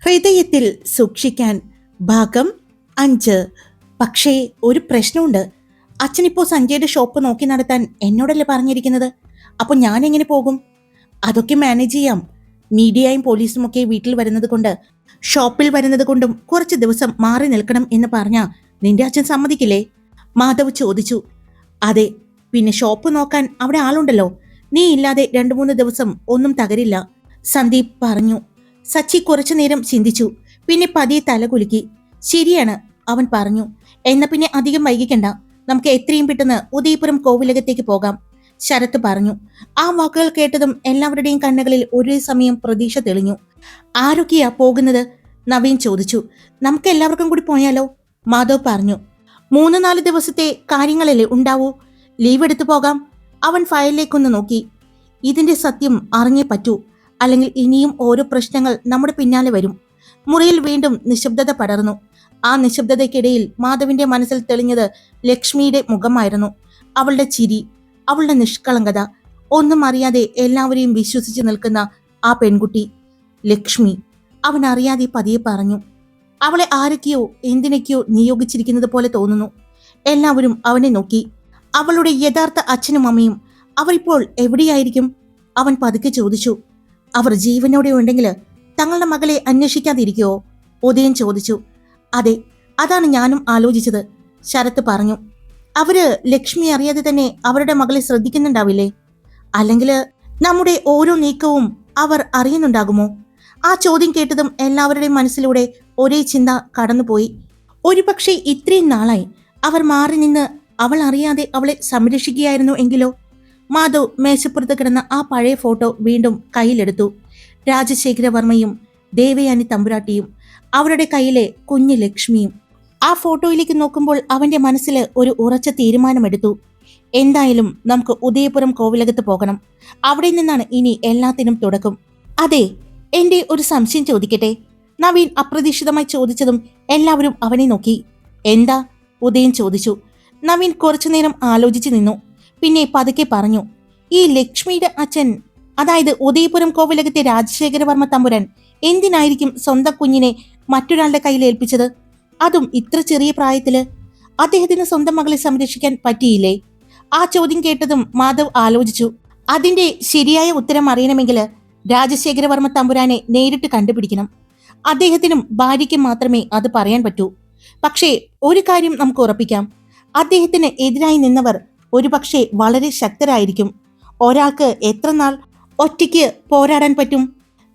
ഹൃദയത്തിൽ സൂക്ഷിക്കാൻ ഭാഗം 5. പക്ഷേ ഒരു പ്രശ്നമുണ്ട്. അച്ഛനിപ്പോ സഞ്ജയുടെ ഷോപ്പ് നോക്കി നടത്താൻ എന്നോടല്ലേ പറഞ്ഞിരിക്കുന്നത്. അപ്പോൾ ഞാൻ എങ്ങനെ പോകും? അതൊക്കെ മാനേജ് ചെയ്യാം. മീഡിയയും പോലീസും ഒക്കെ വീട്ടിൽ വരുന്നത് കൊണ്ട് ഷോപ്പിൽ വരുന്നത് കൊണ്ടും കുറച്ച് ദിവസം മാറി നിൽക്കണം എന്ന് പറഞ്ഞാ നിന്റെ അച്ഛൻ സമ്മതിക്കില്ലേ? മാധവ് ചോദിച്ചു. അതെ, പിന്നെ ഷോപ്പ് നോക്കാൻ അവിടെ ആളുണ്ടല്ലോ. നീ ഇല്ലാതെ 2-3 ദിവസം ഒന്നും തകരില്ല, സന്ദീപ് പറഞ്ഞു. സച്ചി കുറച്ചു നേരം ചിന്തിച്ചു. പിന്നെ പതിയെ തല കുലുക്കി. ശരിയാണ്, അവൻ പറഞ്ഞു. എന്നാ പിന്നെ അധികം വൈകിക്കണ്ട, നമുക്ക് എത്രയും പെട്ടെന്ന് ഉദയപുരം കോവിലകത്തേക്ക് പോകാം, ശരത്ത് പറഞ്ഞു. ആ വാക്കുകൾ കേട്ടതും എല്ലാവരുടെയും കണ്ണുകളിൽ ഒരേ സമയം പ്രതീക്ഷ തെളിഞ്ഞു. ആരൊക്കെയാ പോകുന്നത്? നവീൻ ചോദിച്ചു. നമുക്ക് എല്ലാവർക്കും കൂടി പോയാലോ, മാധവ് പറഞ്ഞു. 3-4 ദിവസത്തെ കാര്യങ്ങളല്ലേ ഉണ്ടാവൂ, ലീവ് എടുത്തു പോകാം. അവൻ ഫയലിലേക്കൊന്ന് നോക്കി. ഇതിന്റെ സത്യം അറിഞ്ഞേ പറ്റൂ, അല്ലെങ്കിൽ ഇനിയും ഓരോ പ്രശ്നങ്ങൾ നമ്മുടെ പിന്നാലെ വരും. മുറിയിൽ വീണ്ടും നിശബ്ദത പടർന്നു. ആ നിശബ്ദതയ്ക്കിടയിൽ മാധവിന്റെ മനസ്സിൽ തെളിഞ്ഞത് ലക്ഷ്മിയുടെ മുഖമായിരുന്നു. അവളുടെ ചിരി, അവളുടെ നിഷ്കളങ്കത, ഒന്നും അറിയാതെ എല്ലാവരെയും വിശ്വസിച്ച് നിൽക്കുന്ന ആ പെൺകുട്ടി ലക്ഷ്മി. അവൻ അറിയാതെ പതിയെ പറഞ്ഞു. അവളെ ആരൊക്കെയോ എന്തിനൊക്കെയോ നിയോഗിച്ചിരിക്കുന്നത് പോലെ തോന്നുന്നു. എല്ലാവരും അവനെ നോക്കി. അവളുടെ യഥാർത്ഥ അച്ഛനും അമ്മയും അവരിപ്പോൾ എവിടെയായിരിക്കും? അവൻ പതുക്കെ ചോദിച്ചു. അവർ ജീവനോടെ ഉണ്ടെങ്കിൽ തങ്ങളുടെ മകളെ അന്വേഷിക്കാതിരിക്കുവോ? ഉദയൻ ചോദിച്ചു. അതെ, അതാണ് ഞാനും ആലോചിച്ചത്, ശരത്ത് പറഞ്ഞു. അവര് ലക്ഷ്മി അറിയാതെ തന്നെ അവരുടെ മകളെ ശ്രദ്ധിക്കുന്നുണ്ടാവില്ലേ? അല്ലെങ്കിൽ നമ്മുടെ ഓരോ നീക്കവും അവർ അറിയുന്നുണ്ടാകുമോ? ആ ചോദ്യം കേട്ടതും എല്ലാവരുടെയും മനസ്സിലൂടെ ഒരേ ചിന്ത കടന്നുപോയി. ഒരുപക്ഷെ ഇത്രയും നാളായി അവർ മാറി നിന്ന് അവൾ അറിയാതെ അവളെ സംരക്ഷിക്കുകയായിരുന്നു എങ്കിലോ? മാധവ് മേശപ്പുറത്ത് കിടന്ന ആ പഴയ ഫോട്ടോ വീണ്ടും കയ്യിലെടുത്തു. രാജശേഖരവർമ്മയും ദേവയാനി തമ്പുരാട്ടിയും അവരുടെ കയ്യിലെ കുഞ്ഞു ലക്ഷ്മിയും. ആ ഫോട്ടോയിലേക്ക് നോക്കുമ്പോൾ അവന്റെ മനസ്സിൽ ഒരു ഉറച്ച തീരുമാനമെടുത്തു. എന്തായാലും നമുക്ക് ഉദയപുരം കോവിലകത്ത് പോകണം. അവിടെ നിന്നാണ് ഇനി എല്ലാത്തിനും തുടക്കം. അതെ, എന്റെ ഒരു സംശയം ചോദിക്കട്ടെ, നവീൻ അപ്രതീക്ഷിതമായി ചോദിച്ചതും എല്ലാവരും അവനെ നോക്കി. എന്താ? ഉദയൻ ചോദിച്ചു. നവീൻ കുറച്ചുനേരം ആലോചിച്ചു നിന്നു. പിന്നെ പതുക്കെ പറഞ്ഞു. ഈ ലക്ഷ്മിയുടെ അച്ഛൻ, അതായത് ഉദയപുരം കോവിലകത്തെ രാജശേഖരവർമ്മ തമ്പുരാൻ, എന്തിനായിരിക്കും സ്വന്തം കുഞ്ഞിനെ മറ്റൊരാളുടെ കയ്യിൽ ഏൽപ്പിച്ചത്? അതും ഇത്ര ചെറിയ പ്രായത്തില്. അദ്ദേഹത്തിന് സ്വന്തം മകളെ സംരക്ഷിക്കാൻ പറ്റിയില്ലേ? ആ ചോദ്യം കേട്ടതും മാധവ് ആലോചിച്ചു. അതിന്റെ ശരിയായ ഉത്തരം അറിയണമെങ്കിൽ രാജശേഖരവർമ്മ തമ്പുരാനെ നേരിട്ട് കണ്ടുപിടിക്കണം. അദ്ദേഹത്തിനും ഭാര്യയ്ക്കും മാത്രമേ അത് പറയാൻ പറ്റൂ. പക്ഷേ ഒരു കാര്യം നമുക്ക് ഉറപ്പിക്കാം, അദ്ദേഹത്തിന് എതിരായി നിന്നവർ ഒരുപക്ഷെ വളരെ ശക്തരായിരിക്കും. ഒരാൾക്ക് എത്ര നാൾ ഒറ്റയ്ക്ക് പോരാടാൻ പറ്റും?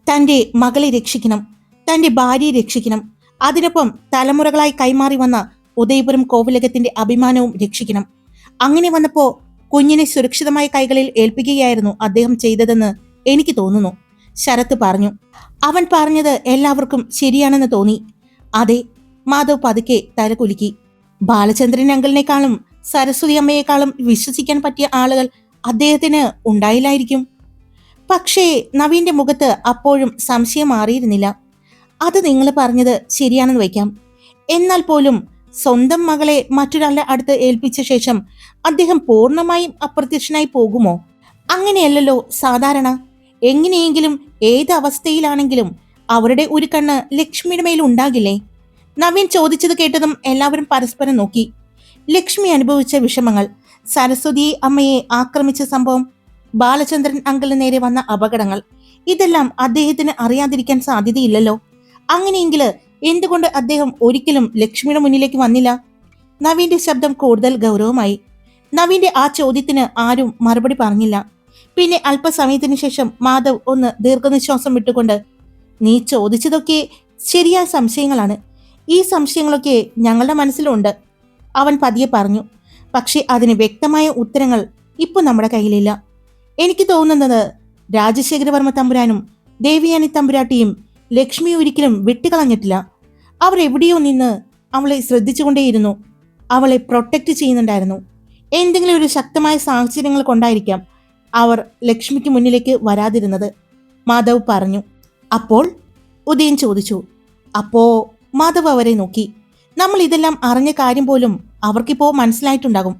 തന്റെ മകളെ രക്ഷിക്കണം, തന്റെ ഭാര്യയെ രക്ഷിക്കണം, അതിനൊപ്പം തലമുറകളായി കൈമാറി വന്ന ഉദയപുരം കോവിലകത്തിന്റെ അഭിമാനവും രക്ഷിക്കണം. അങ്ങനെ വന്നപ്പോ കുഞ്ഞിനെ സുരക്ഷിതമായ കൈകളിൽ ഏൽപ്പിക്കുകയായിരുന്നു അദ്ദേഹം ചെയ്തതെന്ന് എനിക്ക് തോന്നുന്നു, ശരത്ത് പറഞ്ഞു. അവൻ പറഞ്ഞത് എല്ലാവർക്കും ശരിയാണെന്ന് തോന്നി. അതെ, മാധവ് പതുക്കെ തലകുലുക്കി. ബാലചന്ദ്രൻ അങ്കിളിനേക്കാളും സരസ്വതി അമ്മയെക്കാളും വിശ്വസിക്കാൻ പറ്റിയ ആളുകൾ അദ്ദേഹത്തിന് ഉണ്ടായില്ലായിരിക്കും. പക്ഷേ നവീന്റെ മുഖത്ത് അപ്പോഴും സംശയം മാറിയിരുന്നില്ല. അത് നിങ്ങൾ പറഞ്ഞത് ശരിയാണെന്ന് വയ്ക്കാം. എന്നാൽ പോലും സ്വന്തം മകളെ മറ്റൊരാളുടെ അടുത്ത് ഏൽപ്പിച്ച ശേഷം അദ്ദേഹം പൂർണ്ണമായും അപ്രത്യക്ഷനായി പോകുമോ? അങ്ങനെയല്ലല്ലോ സാധാരണ. എങ്ങനെയെങ്കിലും ഏത് അവസ്ഥയിലാണെങ്കിലും അവരുടെ ഒരു കണ്ണ് ലക്ഷ്മിയുടെ മേൽ ഉണ്ടാകില്ലേ? നവീൻ ചോദിച്ചത് കേട്ടതും എല്ലാവരും പരസ്പരം നോക്കി. ലക്ഷ്മി അനുഭവിച്ച വിഷമങ്ങൾ, സരസ്വതി അമ്മയെ ആക്രമിച്ച സംഭവം, ബാലചന്ദ്രൻ അങ്കിളിന് നേരെ വന്ന അപകടങ്ങൾ, ഇതെല്ലാം അദ്ദേഹത്തിന് അറിയാതിരിക്കാൻ സാധ്യതയില്ലല്ലോ. അങ്ങനെയെങ്കിൽ എന്തുകൊണ്ട് അദ്ദേഹം ഒരിക്കലും ലക്ഷ്മിയുടെ മുന്നിലേക്ക് വന്നില്ല? നവീന്റെ ശബ്ദം കൂടുതൽ ഗൗരവമായി. നവീന്റെ ആ ചോദ്യത്തിന് ആരും മറുപടി പറഞ്ഞില്ല. പിന്നെ അല്പസമയത്തിന് ശേഷം മാധവ് ഒന്ന് ദീർഘനിശ്വാസം വിട്ടുകൊണ്ട്, നീ ചോദിച്ചതൊക്കെ ശരിയായ സംശയങ്ങളാണ്. ഈ സംശയങ്ങളൊക്കെ ഞങ്ങളുടെ മനസ്സിലുണ്ട്, അവൻ പതിയെ പറഞ്ഞു. പക്ഷെ അതിന് വ്യക്തമായ ഉത്തരങ്ങൾ ഇപ്പൊ നമ്മുടെ കയ്യിലില്ല. എനിക്ക് തോന്നുന്നത് രാജശേഖരവർമ്മ തമ്പുരാനും ദേവയാനി തമ്പുരാട്ടിയും ലക്ഷ്മി ഒരിക്കലും വിട്ടുകളഞ്ഞിട്ടില്ല. അവർ എവിടെയോ നിന്ന് അവളെ ശ്രദ്ധിച്ചുകൊണ്ടേയിരുന്നു, അവളെ പ്രൊട്ടക്ട് ചെയ്യുന്നുണ്ടായിരുന്നു. എന്തെങ്കിലും ഒരു ശക്തമായ സാഹചര്യങ്ങൾ കൊണ്ടായിരിക്കാം അവർ ലക്ഷ്മിക്ക് മുന്നിലേക്ക് വരാതിരുന്നത്, മാധവ് പറഞ്ഞു. അപ്പോൾ? ഉദയൻ ചോദിച്ചു. അപ്പോ മാധവ് അവരെ നോക്കി. നമ്മൾ ഇതെല്ലാം അറിഞ്ഞ കാര്യം പോലും അവർക്കിപ്പോ മനസ്സിലായിട്ടുണ്ടാകും.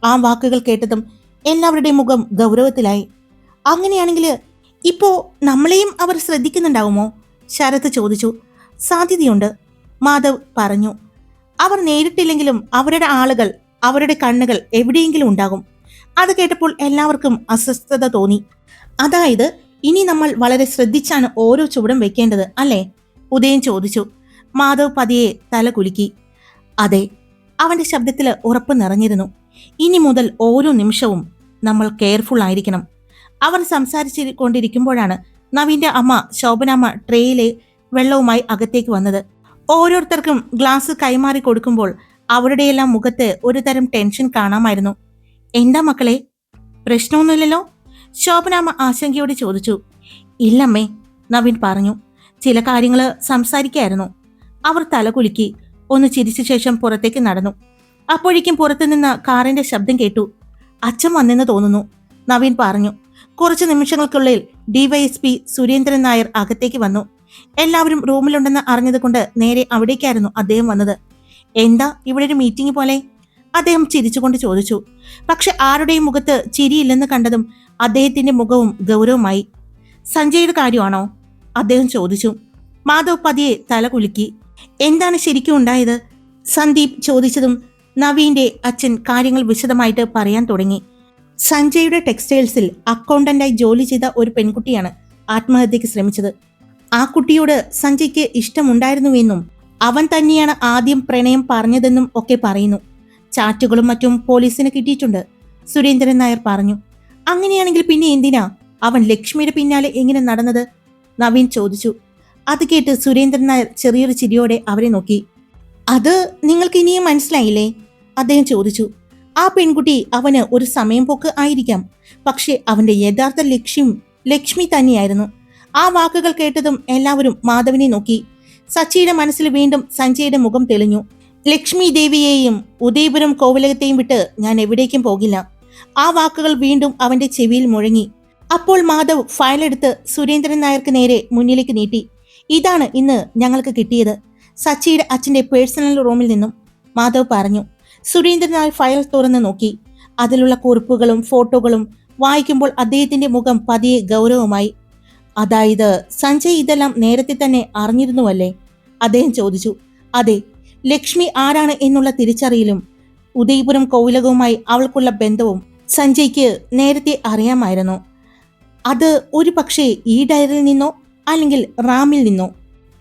ആ വാക്കുകൾ കേട്ടതും എല്ലാവരുടെയും മുഖം ഗൗരവത്തിലായി. അങ്ങനെയാണെങ്കിൽ ഇപ്പോ നമ്മളെയും അവർ ശ്രദ്ധിക്കുന്നുണ്ടാവുമോ? ശരത്ത് ചോദിച്ചു. സാധ്യതയുണ്ട്, മാധവ് പറഞ്ഞു. അവർ നേരിട്ടില്ലെങ്കിലും അവരുടെ ആളുകൾ, അവരുടെ കണ്ണുകൾ എവിടെയെങ്കിലും ഉണ്ടാകും. അത് കേട്ടപ്പോൾ എല്ലാവർക്കും അസ്വസ്ഥത തോന്നി. അതായത് ഇനി നമ്മൾ വളരെ ശ്രദ്ധിച്ചാണ് ഓരോ ചുവടും വെക്കേണ്ടത് അല്ലേ? ഉദയൻ ചോദിച്ചു. മാധവ് പതിയെ തല കുലുക്കി. അതെ, അവന്റെ ശബ്ദത്തിൽ ഉറപ്പ് നിറഞ്ഞിരുന്നു. ഇനി മുതൽ ഓരോ നിമിഷവും നമ്മൾ കെയർഫുൾ ആയിരിക്കണം. അവർ സംസാരിച്ചു കൊണ്ടിരിക്കുമ്പോഴാണ് നവീന്റെ അമ്മ ശോഭനാമ്മ ട്രേയിലെ വെള്ളവുമായി അകത്തേക്ക് വന്നത്. ഓരോരുത്തർക്കും ഗ്ലാസ് കൈമാറി കൊടുക്കുമ്പോൾ അവരുടെയെല്ലാം മുഖത്ത് ഒരു തരം ടെൻഷൻ കാണാമായിരുന്നു. എന്താ മക്കളെ, പ്രശ്നമൊന്നുമില്ലല്ലോ? ശോഭനാമ്മ ആശങ്കയോടെ ചോദിച്ചു. ഇല്ലമ്മേ, നവീൻ പറഞ്ഞു. ചില കാര്യങ്ങൾ സംസാരിക്കായിരുന്നു. അവർ തലകുലുക്കി ഒന്ന് ചിരിച്ച ശേഷം പുറത്തേക്ക് നടന്നു. അപ്പോഴേക്കും പുറത്തുനിന്ന് കാറിന്റെ ശബ്ദം കേട്ടു. അച്ഛൻ വന്നെന്ന് തോന്നുന്നു, നവീൻ പറഞ്ഞു. കുറച്ചു നിമിഷങ്ങൾക്കുള്ളിൽ ഡിവൈഎസ്പി സുരേന്ദ്രൻ നായർ അകത്തേക്ക് വന്നു. എല്ലാവരും റൂമിലുണ്ടെന്ന് അറിഞ്ഞതുകൊണ്ട് നേരെ അവിടേക്കായിരുന്നു അദ്ദേഹം വന്നത്. എന്താ ഇവിടെ ഒരു മീറ്റിംഗ് പോലെ? അദ്ദേഹം ചിരിച്ചുകൊണ്ട് ചോദിച്ചു. പക്ഷെ ആരുടെയും മുഖത്ത് ചിരിയില്ലെന്ന് കണ്ടതും അദ്ദേഹത്തിന്റെ മുഖവും ഗൗരവമായി. സഞ്ജയുടെ കാര്യമാണോ? അദ്ദേഹം ചോദിച്ചു. മാധവ് പതിയെ തല കുലുക്കി. എന്താണ് ശരിക്കും ഉണ്ടായത്? സന്ദീപ് ചോദിച്ചതും നവീന്റെ അച്ഛൻ കാര്യങ്ങൾ വിശദമായിട്ട് പറയാൻ തുടങ്ങി. സഞ്ജയുടെ ടെക്സ്റ്റൈൽസിൽ അക്കൗണ്ടന്റായി ജോലി ചെയ്ത ഒരു പെൺകുട്ടിയാണ് ആത്മഹത്യക്ക് ശ്രമിച്ചത്. ആ കുട്ടിയോട് സഞ്ജയ്ക്ക് ഇഷ്ടമുണ്ടായിരുന്നുവെന്നും അവൻ തന്നെയാണ് ആദ്യം പ്രണയം പറഞ്ഞതെന്നും ഒക്കെ പറയുന്നു. ചാറ്റുകളും മറ്റും പോലീസിന് കിട്ടിയിട്ടുണ്ട്, സുരേന്ദ്രൻ നായർ പറഞ്ഞു. അങ്ങനെയാണെങ്കിൽ പിന്നെ എന്തിനാ അവൻ ലക്ഷ്മിയുടെ പിന്നാലെ എങ്ങനെ നടന്നത്? നവീൻ ചോദിച്ചു. അത് കേട്ട് സുരേന്ദ്രൻ നായർ ചെറിയൊരു ചിരിയോടെ അവരെ നോക്കി. അത് നിങ്ങൾക്ക് ഇനിയും മനസ്സിലായില്ലേ? അദ്ദേഹം ചോദിച്ചു. ആ പെൺകുട്ടി അവന് ഒരു സമയം പോക്ക് ആയിരിക്കാം, പക്ഷെ അവന്റെ യഥാർത്ഥ ലക്ഷ്യം ലക്ഷ്മി തന്നെയായിരുന്നു. ആ വാക്കുകൾ കേട്ടതും എല്ലാവരും മാധവിനെ നോക്കി. സച്ചിയുടെ മനസ്സിൽ വീണ്ടും സഞ്ജയുടെ മുഖം തെളിഞ്ഞു. ലക്ഷ്മി ദേവിയെയും ഉദയപുരം കോവിലകത്തെയും വിട്ട് ഞാൻ എവിടേക്കും പോകില്ല. ആ വാക്കുകൾ വീണ്ടും അവന്റെ ചെവിയിൽ മുഴങ്ങി. അപ്പോൾ മാധവ് ഫയലെടുത്ത് സുരേന്ദ്രൻ നായർക്ക് നേരെ മുന്നിലേക്ക് നീട്ടി. ഇതാണ് ഇന്ന് ഞങ്ങൾക്ക് കിട്ടിയത്, സച്ചിയുടെ അച്ഛന്റെ പേഴ്സണൽ റൂമിൽ നിന്നും, മാധവ് പറഞ്ഞു. സുരേന്ദ്രൻ നായർ ഫയൽ തുറന്ന് നോക്കി. അതിലുള്ള കുറിപ്പുകളും ഫോട്ടോകളും വായിക്കുമ്പോൾ അദ്ദേഹത്തിന്റെ മുഖം പതിയെ ഗൗരവമായി. അതായത് സഞ്ജയ് ഇതെല്ലാം നേരത്തെ തന്നെ അറിഞ്ഞിരുന്നുവല്ലേ? അദ്ദേഹം ചോദിച്ചു. അതെ, ലക്ഷ്മി ആരാണ് എന്നുള്ള തിരിച്ചറിയലും ഉദയപുരം കോവിലകവുമായി അവൾക്കുള്ള ബന്ധവും സഞ്ജയ്ക്ക് നേരത്തെ അറിയാമായിരുന്നു. അത് ഒരു പക്ഷേ ഈ ഡയറിയിൽ നിന്നോ അല്ലെങ്കിൽ റാമിൽ നിന്നോ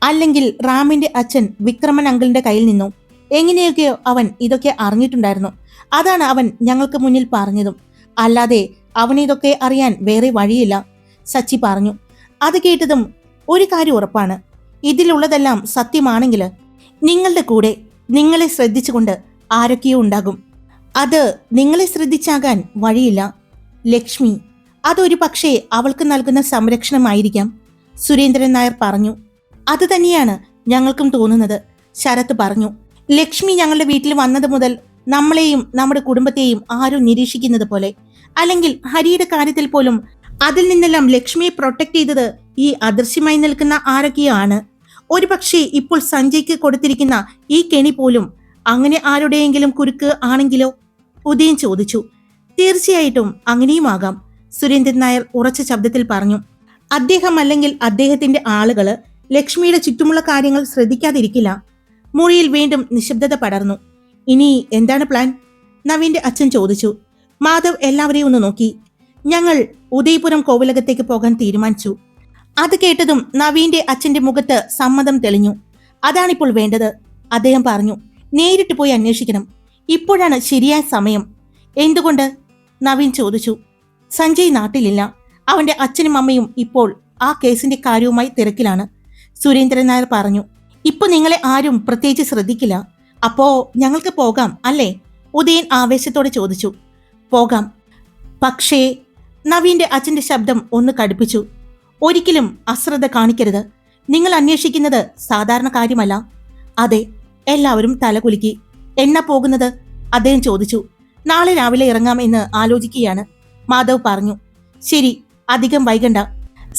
അല്ലെങ്കിൽ റാമിന്റെ അച്ഛൻ വിക്രമൻ അങ്കിളിന്റെ കയ്യിൽ നിന്നോ എങ്ങനെയൊക്കെയോ അവൻ ഇതൊക്കെ അറിഞ്ഞിട്ടുണ്ടായിരുന്നു. അതാണ് അവൻ ഞങ്ങൾക്ക് മുന്നിൽ പറഞ്ഞതും. അല്ലാതെ അവനിതൊക്കെ അറിയാൻ വേറെ വഴിയില്ല, സച്ചി പറഞ്ഞു. അത് കേട്ടതും ഒരു കാര്യം ഉറപ്പാണ്, ഇതിലുള്ളതെല്ലാം സത്യമാണെങ്കിൽ നിങ്ങളുടെ കൂടെ നിങ്ങളെ ശ്രദ്ധിച്ചുകൊണ്ട് ആരൊക്കെയോ ഉണ്ടാകും. അത് നിങ്ങളെ ശ്രദ്ധിച്ചാകാൻ വഴിയില്ല. ലക്ഷ്മി, അതൊരു പക്ഷേ അവൾക്ക് നൽകുന്ന സംരക്ഷണമായിരിക്കാം, സുരേന്ദ്രൻ നായർ പറഞ്ഞു. അത് തന്നെയാണ് ഞങ്ങൾക്കും തോന്നുന്നത്, ശരത് പറഞ്ഞു. ലക്ഷ്മി ഞങ്ങളുടെ വീട്ടിൽ വന്നത് മുതൽ നമ്മളെയും നമ്മുടെ കുടുംബത്തെയും ആരും നിരീക്ഷിക്കുന്നത് പോലെ, അല്ലെങ്കിൽ ഹരിയുടെ കാര്യത്തിൽ പോലും അതിൽ നിന്നെല്ലാം ലക്ഷ്മിയെ പ്രൊട്ടക്ട് ചെയ്തത് ഈ അദൃശ്യമായി നിൽക്കുന്ന ആരൊക്കെയോ ആണ്. ഒരുപക്ഷെ ഇപ്പോൾ സഞ്ജയ്ക്ക് കൊടുത്തിരിക്കുന്ന ഈ കെണി പോലും അങ്ങനെ ആരുടെയെങ്കിലും കുരുക്ക് ആണെങ്കിലോ? ഉദയൻ ചോദിച്ചു. തീർച്ചയായിട്ടും അങ്ങനെയുമാകാം, സുരേന്ദ്രൻ നായർ ഉറച്ച ശബ്ദത്തിൽ പറഞ്ഞു. അദ്ദേഹം അല്ലെങ്കിൽ അദ്ദേഹത്തിന്റെ ആളുകള് ലക്ഷ്മിയുടെ ചുറ്റുമുള്ള കാര്യങ്ങൾ ശ്രദ്ധിക്കാതിരിക്കില്ല. മുറിയിൽ വീണ്ടും നിശബ്ദത പടർന്നു. ഇനി എന്താണ് പ്ലാൻ? നവീന്റെ അച്ഛൻ ചോദിച്ചു. മാധവ് എല്ലാവരെയും ഒന്ന് നോക്കി. ഞങ്ങൾ ഉദയപുരം കോവിലകത്തേക്ക് പോകാൻ തീരുമാനിച്ചു. അത് കേട്ടതും നവീന്റെ അച്ഛന്റെ മുഖത്ത് സമ്മതം തെളിഞ്ഞു. അതാണിപ്പോൾ വേണ്ടത്, അദ്ദേഹം പറഞ്ഞു. നേരിട്ട് പോയി അന്വേഷിക്കണം, ഇപ്പോഴാണ് ശരിയായ സമയം. എന്തുകൊണ്ട്? നവീൻ ചോദിച്ചു. സഞ്ജയ് നാട്ടിലില്ല, അവന്റെ അച്ഛനും അമ്മയും ഇപ്പോൾ ആ കേസിന്റെ കാര്യവുമായി തിരക്കിലാണ്, സുരേന്ദ്രൻ നായർ പറഞ്ഞു. ഇപ്പൊ നിങ്ങളെ ആരും പ്രത്യേകിച്ച് ശ്രദ്ധിക്കില്ല. അപ്പോ ഞങ്ങൾക്ക് പോകാം അല്ലേ? ഉദയൻ ആവേശത്തോടെ ചോദിച്ചു. പോകാം, പക്ഷേ നവീന്റെ അച്ഛന്റെ ശബ്ദം ഒന്ന് കടുപ്പിച്ചു. ഒരിക്കലും അശ്രദ്ധ കാണിക്കരുത്. നിങ്ങൾ അന്വേഷിക്കുന്നത് സാധാരണ കാര്യമല്ല. അതെ, എല്ലാവരും തലകുലുക്കി. എന്നാ പോകുന്നത്? അദ്ദേഹം ചോദിച്ചു. നാളെ രാവിലെ ഇറങ്ങാം എന്ന് ആലോചിക്കുകയാണ്, മാധവ് പറഞ്ഞു. ശരി, അധികം വൈകണ്ട.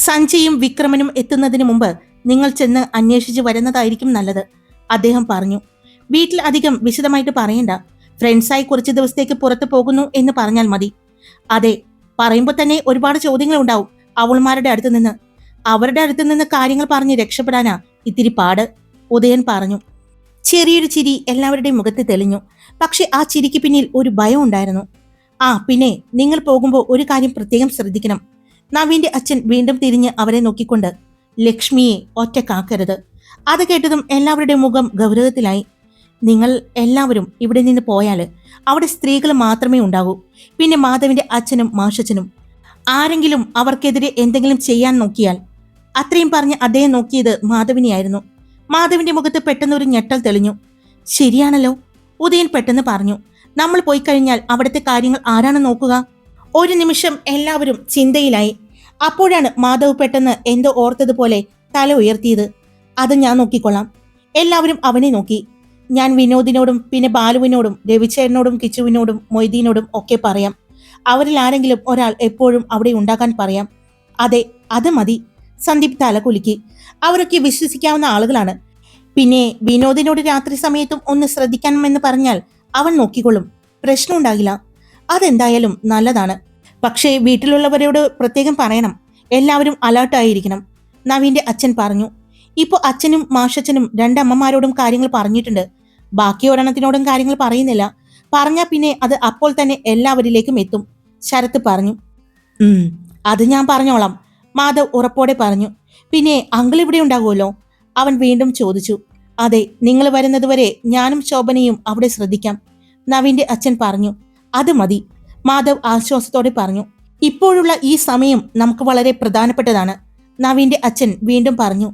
സഞ്ജയും വിക്രമനും എത്തുന്നതിന് മുമ്പ് നിങ്ങൾ ചെന്ന് അന്വേഷിച്ചു വരുന്നതായിരിക്കും നല്ലത്, അദ്ദേഹം പറഞ്ഞു. വീട്ടിൽ അധികം വിശദമായിട്ട് പറയണ്ട. ഫ്രണ്ട്സായി കുറച്ച് ദിവസത്തേക്ക് പുറത്തു പോകുന്നു എന്ന് പറഞ്ഞാൽ മതി. അതെ, പറയുമ്പോൾ തന്നെ ഒരുപാട് ചോദ്യങ്ങൾ ഉണ്ടാവും അവൾമാരുടെ അടുത്ത് നിന്ന്. അവരുടെ അടുത്ത് നിന്ന് കാര്യങ്ങൾ പറഞ്ഞ് രക്ഷപ്പെടാനാ ഇത്തിരി പാട്. ഉദയൻ പറഞ്ഞു. ചെറിയൊരു ചിരി എല്ലാവരുടെയും മുഖത്ത് തെളിഞ്ഞു. പക്ഷെ ആ ചിരിക്ക് പിന്നിൽ ഒരു ഭയം ഉണ്ടായിരുന്നു. ആ പിന്നെ നിങ്ങൾ പോകുമ്പോൾ ഒരു കാര്യം പ്രത്യേകം ശ്രദ്ധിക്കണം. നവീന്റെ അച്ഛൻ വീണ്ടും തിരിഞ്ഞ് അവരെ നോക്കിക്കൊണ്ട്, ലക്ഷ്മിയെ ഒറ്റക്കാക്കരുത്. അത് കേട്ടതും എല്ലാവരുടെയും മുഖം ഗൗരവത്തിലായി. നിങ്ങൾ എല്ലാവരും ഇവിടെ നിന്ന് പോയാൽ അവിടെ സ്ത്രീകൾ മാത്രമേ ഉണ്ടാകൂ. പിന്നെ മാധവിന്റെ അച്ഛനും മാഷച്ചനും. ആരെങ്കിലും അവർക്കെതിരെ എന്തെങ്കിലും ചെയ്യാൻ നോക്കിയാൽ. അത്രയും പറഞ്ഞ് അദ്ദേഹം നോക്കിയത് മാധവിനെയായിരുന്നു. മാധവിന്റെ മുഖത്ത് പെട്ടെന്ന് ഒരു ഞെട്ടൽ തെളിഞ്ഞു. ശരിയാണല്ലോ, ഉദയൻ പെട്ടെന്ന് പറഞ്ഞു. നമ്മൾ പോയി കഴിഞ്ഞാൽ അവിടുത്തെ കാര്യങ്ങൾ ആരാണ് നോക്കുക? ഒരു നിമിഷം എല്ലാവരും ചിന്തയിലായി. അപ്പോഴാണ് മാധവ് പെട്ടെന്ന് എന്തോ ഓർത്തതുപോലെ തല ഉയർത്തിയത്. അത് ഞാൻ നോക്കിക്കൊള്ളാം. എല്ലാവരും അവനെ നോക്കി. ഞാൻ വിനോദിനോടും പിന്നെ ബാലുവിനോടും രവിചേട്ടനോടും കിച്ചുവിനോടും മൊയ്തീനോടും ഒക്കെ പറയാം. അവരിൽ ആരെങ്കിലും ഒരാൾ എപ്പോഴും അവിടെ ഉണ്ടാകാൻ പറയാം. അതെ, അത് മതി. സന്ദീപ് തല കുലുക്കി. അവരൊക്കെ വിശ്വസിക്കാവുന്ന ആളുകളാണ്. പിന്നെ വിനോദിനോട് രാത്രി സമയത്തും ഒന്ന് ശ്രദ്ധിക്കണമെന്ന് പറഞ്ഞാൽ അവൻ നോക്കിക്കൊള്ളും. പ്രശ്നമുണ്ടാകില്ല. അതെന്തായാലും നല്ലതാണ്. പക്ഷേ വീട്ടിലുള്ളവരോട് പ്രത്യേകം പറയണം. എല്ലാവരും അലേർട്ടായിരിക്കണം. നവീന്റെ അച്ഛൻ പറഞ്ഞു. ഇപ്പോൾ അച്ഛനും മാഷച്ചനും രണ്ടമ്മമാരോടും കാര്യങ്ങൾ പറഞ്ഞിട്ടുണ്ട്. ബാക്കി ഒരെണ്ണത്തിനോടും കാര്യങ്ങൾ പറയുന്നില്ല. പറഞ്ഞാൽ പിന്നെ അത് അപ്പോൾ തന്നെ എല്ലാവരിലേക്കും എത്തും, ശരത്ത് പറഞ്ഞു. അത് ഞാൻ പറഞ്ഞോളാം, മാധവ് ഉറപ്പോടെ പറഞ്ഞു. പിന്നെ അങ്കിൾ ഇവിടെ ഉണ്ടാകുമല്ലോ? അവൻ വീണ്ടും ചോദിച്ചു. അതെ, നിങ്ങൾ വരുന്നതുവരെ ഞാനും ശോഭനയും അവിടെ ശ്രദ്ധിക്കാം, നവീന്റെ അച്ഛൻ പറഞ്ഞു. അത് മതി, മാധവ് ആശ്വാസത്തോടെ പറഞ്ഞു. ഇപ്പോഴുള്ള ഈ സമയം നമുക്ക് വളരെ പ്രധാനപ്പെട്ടതാണ്, നവീന്റെ അച്ഛൻ വീണ്ടും പറഞ്ഞു.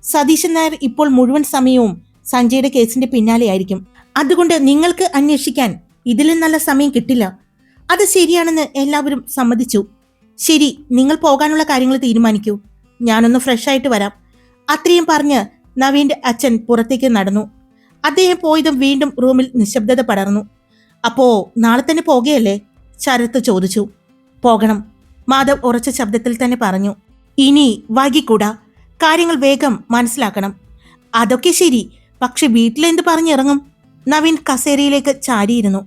സതീശൻ നായർ ഇപ്പോൾ മുഴുവൻ സമയവും സഞ്ജയുടെ കേസിന്റെ പിന്നാലെയായിരിക്കും. അതുകൊണ്ട് നിങ്ങൾക്ക് അന്വേഷിക്കാൻ ഇതിലും നല്ല സമയം കിട്ടില്ല. അത് ശരിയാണെന്ന് എല്ലാവരും സമ്മതിച്ചു. ശരി, നിങ്ങൾ പോകാനുള്ള കാര്യങ്ങൾ തീരുമാനിക്കൂ. ഞാനൊന്ന് ഫ്രഷ് ആയിട്ട് വരാം. അത്രയും പറഞ്ഞ് നവീന്റെ അച്ഛൻ പുറത്തേക്ക് നടന്നു. അദ്ദേഹം പോയതും വീണ്ടും റൂമിൽ നിശബ്ദത പടർന്നു. അപ്പോ നാളെ തന്നെ പോകുകയല്ലേ? ശരത്ത് ചോദിച്ചു. പോകണം, മാധവ് ഉറച്ച ശബ്ദത്തിൽ തന്നെ പറഞ്ഞു. ഇനി വൈകിക്കൂടാ. കാര്യങ്ങൾ വേഗം മനസ്സിലാക്കണം. അതൊക്കെ ശരി, പക്ഷെ വീട്ടിലെന്ത് പറഞ്ഞിറങ്ങും? നവീൻ കസേരയിലേക്ക് ചാരിയിരുന്നു.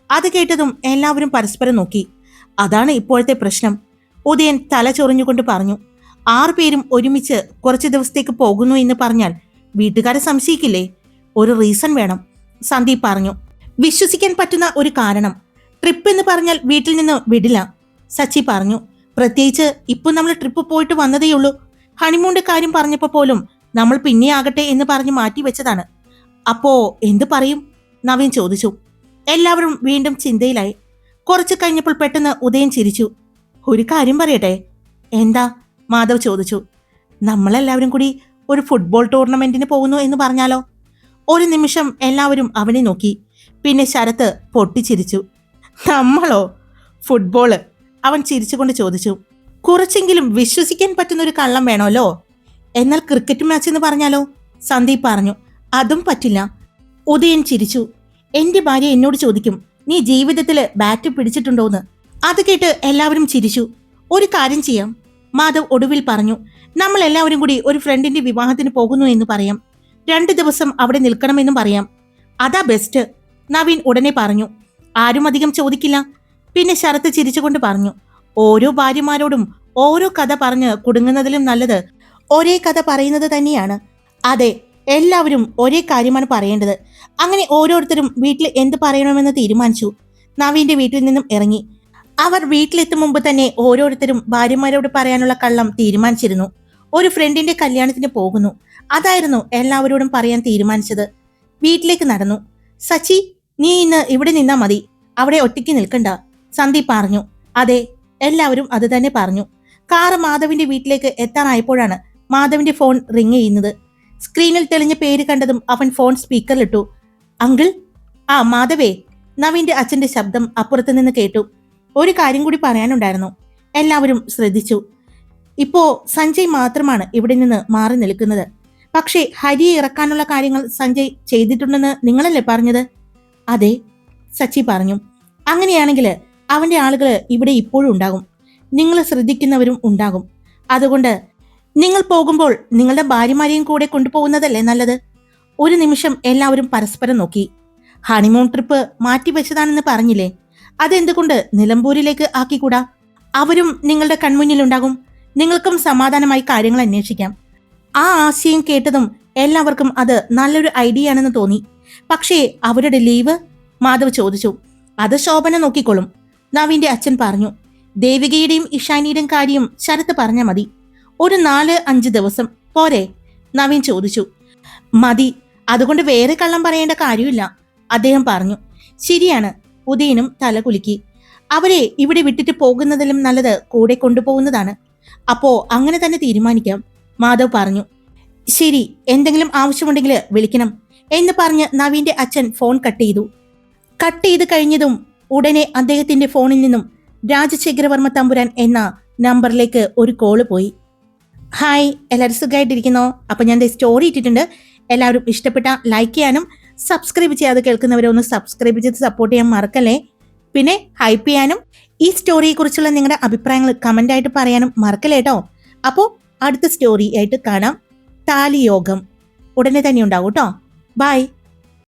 അത് കേട്ടതും എല്ലാവരും പരസ്പരം നോക്കി. അതാണ് ഇപ്പോഴത്തെ പ്രശ്നം, ഉദയൻ തല ചൊറിഞ്ഞുകൊണ്ട് പറഞ്ഞു. 6 പേരും ഒരുമിച്ച് കുറച്ച് ദിവസത്തേക്ക് പോകുന്നു എന്ന് പറഞ്ഞാൽ വീട്ടുകാരെ സംശയിക്കില്ലേ? ഒരു റീസൺ വേണം, സന്ദീപ് പറഞ്ഞു. വിശ്വസിക്കാൻ പറ്റുന്ന ഒരു കാരണം. ട്രിപ്പ് എന്ന് പറഞ്ഞാൽ വീട്ടിൽ നിന്ന് വിടില്ല, സച്ചി പറഞ്ഞു. പ്രത്യേകിച്ച് ഇപ്പൊ നമ്മൾ ട്രിപ്പ് പോയിട്ട് വന്നതേയുള്ളൂ. ഹണിമൂണിന്റെ കാര്യം പറഞ്ഞപ്പോ പോലും നമ്മൾ പിന്നെ ആകട്ടെ എന്ന് പറഞ്ഞ് മാറ്റി വെച്ചതാണ്. അപ്പോ എന്തു പറയും? നവീൻ ചോദിച്ചു. എല്ലാവരും വീണ്ടും ചിന്തയിലായി. കുറച്ചു കഴിഞ്ഞപ്പോൾ പെട്ടെന്ന് ഉദയൻ ചിരിച്ചു. ഒരു കാര്യം പറയട്ടെ? എന്താ? മാധവ് ചോദിച്ചു. നമ്മളെല്ലാവരും കൂടി ഒരു ഫുട്ബോൾ ടൂർണമെന്റിന് പോകുന്നു എന്ന് പറഞ്ഞാലോ? ഒരു നിമിഷം എല്ലാവരും അവനെ നോക്കി. പിന്നെ ശരത്ത് പൊട്ടിച്ചിരിച്ചു. നമ്മളോ? ഫുട്ബോള്? അവൻ ചിരിച്ചുകൊണ്ട് ചോദിച്ചു. കുറച്ചെങ്കിലും വിശ്വസിക്കാൻ പറ്റുന്ന ഒരു കള്ളം വേണമല്ലോ. എന്നാൽ ക്രിക്കറ്റ് മാച്ച് എന്ന് പറഞ്ഞാലോ? സന്ദീപ് പറഞ്ഞു. അതും പറ്റില്ല. ഉദയൻ ചിരിച്ചു. എന്റെ ഭാര്യ എന്നോട് ചോദിക്കും, നീ ജീവിതത്തിൽ ബാറ്റ് പിടിച്ചിട്ടുണ്ടോന്ന്. അത് കേട്ട് എല്ലാവരും ചിരിച്ചു. ഒരു കാര്യം ചെയ്യാം, മാധവ് ഒടുവിൽ പറഞ്ഞു. നമ്മൾ എല്ലാവരും കൂടി ഒരു ഫ്രണ്ടിന്റെ വിവാഹത്തിന് പോകുന്നു എന്ന് പറയാം. 2 ദിവസം അവിടെ നിൽക്കണമെന്നും പറയാം. അതാ ബെസ്റ്റ്, നവീൻ ഉടനെ പറഞ്ഞു. ആരും അധികം ചോദിക്കില്ല. പിന്നെ ശരത്ത് ചിരിച്ചുകൊണ്ട് പറഞ്ഞു. ഓരോ ഭാര്യമാരോടും ഓരോ കഥ പറഞ്ഞ് കുടുങ്ങുന്നതിലും നല്ലത് ഒരേ കഥ പറയുന്നത് തന്നെയാണ്. അതെ, എല്ലാവരും ഒരേ കാര്യമാണ് പറയേണ്ടത്. അങ്ങനെ ഓരോരുത്തരും വീട്ടിൽ എന്ത് പറയണമെന്ന് തീരുമാനിച്ചു. നവീന്റെ വീട്ടിൽ നിന്നും ഇറങ്ങി. അവർ വീട്ടിലെത്തും മുമ്പ് തന്നെ ഓരോരുത്തരും ഭാര്യമാരോട് പറയാനുള്ള കള്ളം തീരുമാനിച്ചിരുന്നു. ഒരു ഫ്രണ്ടിന്റെ കല്യാണത്തിന് പോകുന്നു, അതായിരുന്നു എല്ലാവരോടും പറയാൻ തീരുമാനിച്ചത്. വീട്ടിലേക്ക് നടന്നു. സച്ചി, നീ ഇന്ന് ഇവിടെ നിന്നാ മതി, അവിടെ ഒറ്റയ്ക്ക് നിൽക്കണ്ട, സന്ദീപ് പറഞ്ഞു. അതെ, എല്ലാവരും അത് തന്നെ പറഞ്ഞു. കാറ് മാധവിന്റെ വീട്ടിലേക്ക് എത്താനായപ്പോഴാണ് മാധവിന്റെ ഫോൺ റിങ് ചെയ്യുന്നത്. സ്ക്രീനിൽ തെളിഞ്ഞ പേര് കണ്ടതും അവൻ ഫോൺ സ്പീക്കറിലിട്ടു. അങ്കിൾ? ആ മാധവേ, നവീന്റെ അച്ഛന്റെ ശബ്ദം അപ്പുറത്ത് നിന്ന് കേട്ടു. ഒരു കാര്യം കൂടി പറയാനുണ്ടായിരുന്നു. എല്ലാവരും ശ്രദ്ധിച്ചു. ഇപ്പോ സഞ്ജയ് മാത്രമാണ് ഇവിടെ നിന്ന് മാറി നിൽക്കുന്നത്. പക്ഷേ ഹരിയെ ഇറക്കാനുള്ള കാര്യങ്ങൾ സഞ്ജയ് ചെയ്തിട്ടുണ്ടെന്ന് നിങ്ങളല്ലേ പറഞ്ഞത്? അതെ, സച്ചി പറഞ്ഞു. അങ്ങനെയാണെങ്കിൽ അവന്റെ ആളുകൾ ഇവിടെ ഇപ്പോഴും ഉണ്ടാകും. നിങ്ങൾ ശ്രദ്ധിക്കുന്നവരും ഉണ്ടാകും. അതുകൊണ്ട് നിങ്ങൾ പോകുമ്പോൾ നിങ്ങളുടെ ഭാര്യമാരെയും കൂടെ കൊണ്ടുപോകുന്നതല്ലേ നല്ലത്? ഒരു നിമിഷം എല്ലാവരും പരസ്പരം നോക്കി. ഹണിമൂൺ ട്രിപ്പ് മാറ്റിവെച്ചതാണെന്ന് പറഞ്ഞില്ലേ, അതെന്തുകൊണ്ട് നിലമ്പൂരിലേക്ക് ആക്കിക്കൂടാ? അവരും നിങ്ങളുടെ കൺമുന്നിലുണ്ടാകും. നിങ്ങൾക്കും സമാധാനമായി കാര്യങ്ങൾ അന്വേഷിക്കാം. ആ ആശയം കേട്ടതും എല്ലാവർക്കും അത് നല്ലൊരു ഐഡിയ ആണെന്ന് തോന്നി. പക്ഷേ അവരുടെ ലീവ്? മാധവ് ചോദിച്ചു. അത് ശോഭന നോക്കിക്കൊള്ളും, നവീന്റെ അച്ഛൻ പറഞ്ഞു. ദേവികയുടെയും ഇഷാനിയുടെയും കാര്യം ശരത്ത് പറഞ്ഞാൽ മതി. ഒരു 4-5 ദിവസം പോരെ? നവീൻ ചോദിച്ചു. മതി, അതുകൊണ്ട് വേറെ കള്ളം പറയേണ്ട കാര്യമില്ല, അദ്ദേഹം പറഞ്ഞു. ശരിയാണ്, ഉദയനും തല കുലുക്കി. അവരെ ഇവിടെ വിട്ടിട്ട് പോകുന്നതിലും നല്ലത് കൂടെ കൊണ്ടുപോകുന്നതാണ്. അപ്പോ അങ്ങനെ തന്നെ തീരുമാനിക്കാം, മാധവ് പറഞ്ഞു. ശരി, എന്തെങ്കിലും ആവശ്യമുണ്ടെങ്കിൽ വിളിക്കണം എന്ന് പറഞ്ഞ് നവീന്റെ അച്ഛൻ ഫോൺ കട്ട് ചെയ്തു. കട്ട് ചെയ്ത് കഴിഞ്ഞതും ഉടനെ അദ്ദേഹത്തിന്റെ ഫോണിൽ നിന്നും രാജശേഖരവർമ്മ തമ്പുരാൻ എന്ന നമ്പറിലേക്ക് ഒരു കോള് പോയി. ഹായ്, എല്ലാവരും സുഖമായിട്ടിരിക്കുന്നോ? അപ്പൊ ഞാൻ സ്റ്റോറി ഇട്ടിട്ടുണ്ട്. എല്ലാവരും ഇഷ്ടപ്പെട്ട ലൈക്ക് ചെയ്യാനും സബ്സ്ക്രൈബ് ചെയ്യാതെ കേൾക്കുന്നവരെ ഒന്ന് സബ്സ്ക്രൈബ് ചെയ്ത് സപ്പോർട്ട് ചെയ്യാൻ മറക്കല്ലേ. പിന്നെ ഹൈപ്പ് ചെയ്യാനും ഈ സ്റ്റോറിയെ കുറിച്ചുള്ള നിങ്ങളുടെ അഭിപ്രായങ്ങൾ കമന്റ് ആയിട്ട് പറയാനും മറക്കല്ലേ കേട്ടോ. അപ്പോൾ അടുത്ത സ്റ്റോറി ആയിട്ട് കാണാം. താലിയോഗം ഉടനെ തന്നെ ഉണ്ടാവും കേട്ടോ. ബൈ.